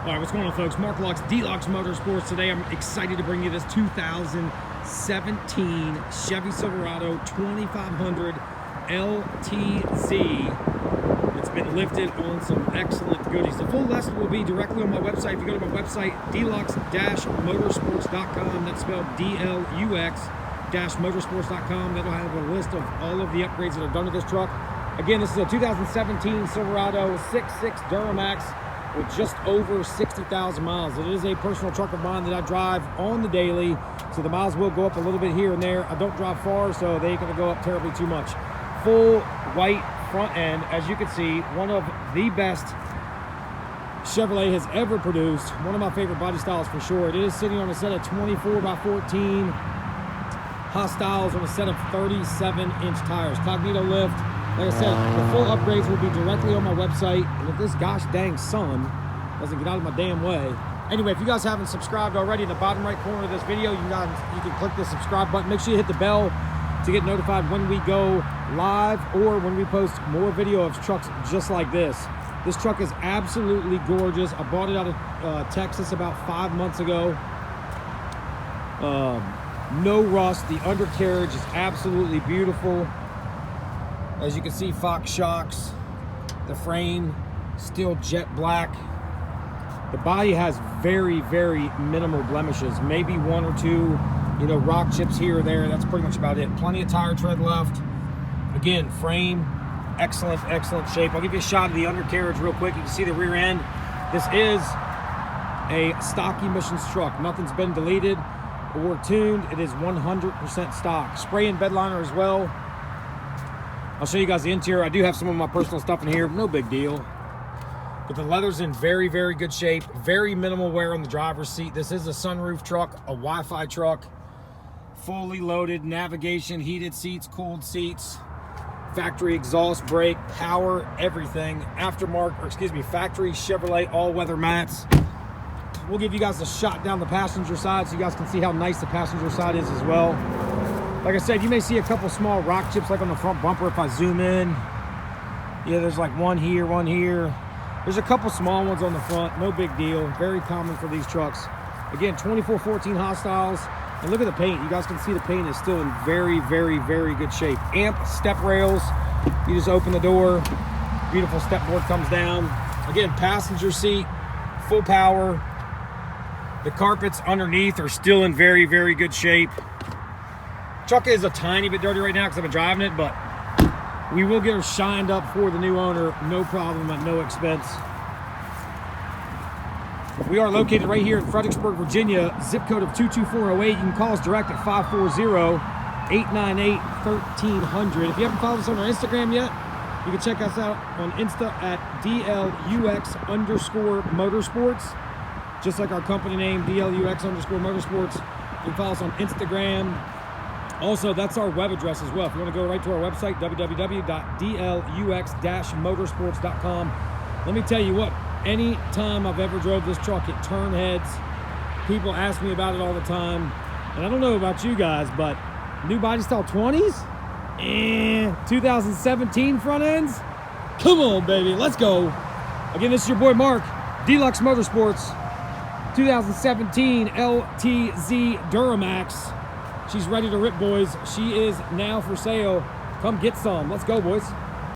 All right, what's going on, folks? Mark Lux, DLUX Motorsports. Today, I'm excited to bring you this 2017 Chevy Silverado 2500 LTZ. It's been lifted on some excellent goodies. The full list will be directly on my website. If you go to my website, DLUX-motorsports.com, that's spelled DLUX-motorsports.com. That'll have a list of all of the upgrades that are done to this truck. Again, this is a 2017 Silverado 6.6 Duramax with just over 60,000 miles. It is a personal truck of mine that I drive on the daily, so the miles will go up a little bit here and there. I don't drive far, so they ain't gonna go up terribly too much. Full white front end, as you can see, one of the best Chevrolet has ever produced. One of my favorite body styles for sure. It is sitting on a set of 24x14 hostiles on a set of 37-inch tires. Cognito lift. Like I said, the full upgrades will be directly on my website. And if this gosh dang sun doesn't get out of my damn way. Anyway, if you guys haven't subscribed already, in the bottom right corner of this video, you can click the subscribe button. Make sure you hit the bell to get notified when we go live or when we post more video of trucks just like this. This truck is absolutely gorgeous. I bought it out of Texas about 5 months ago. No rust. The undercarriage is absolutely beautiful. As you can see, Fox shocks. The frame, still jet black. The body has very, very minimal blemishes. Maybe one or two, rock chips here or there. That's pretty much about it. Plenty of tire tread left. Again, frame, excellent, excellent shape. I'll give you a shot of the undercarriage real quick. You can see the rear end. This is a stock emissions truck. Nothing's been deleted or tuned. It is 100% stock. Spray and bed liner as well. I'll show you guys the interior. I do have some of my personal stuff in here. No big deal. But the leather's in very, very good shape. Very minimal wear on the driver's seat. This is a sunroof truck, a Wi-Fi truck. Fully loaded, navigation, heated seats, cooled seats, factory exhaust brake, power, everything. Factory Chevrolet all-weather mats. We'll give you guys a shot down the passenger side so you guys can see how nice the passenger side is as well. Like I said, you may see a couple small rock chips like on the front bumper if I zoom in. Yeah, there's like one here, one here. There's a couple small ones on the front, no big deal. Very common for these trucks. Again, 2414 hostiles. And look at the paint. You guys can see the paint is still in very, very, very good shape. Amp step rails. You just open the door. Beautiful step board comes down. Again, passenger seat, full power. The carpets underneath are still in very, very good shape. Truck is a tiny bit dirty right now because I've been driving it, but we will get her shined up for the new owner, no problem, at no expense. We are located right here in Fredericksburg, Virginia, zip code of 22408. You can call us direct at 540-898-1300. If you haven't followed us on our Instagram yet, you can check us out on Insta at DLUX_motorsports. Just like our company name, DLUX_motorsports. You can follow us on Instagram. Also, that's our web address as well. If you want to go right to our website, www.DLUX-motorsports.com. Let me tell you what, any time I've ever drove this truck, it turned heads. People ask me about it all the time. And I don't know about you guys, but new body style 20s? 2017 front ends? Come on, baby, let's go. Again, this is your boy Mark, DLUX Motorsports, 2017 LTZ Duramax. She's ready to rip, boys. She is now for sale. Come get some. Let's go, boys.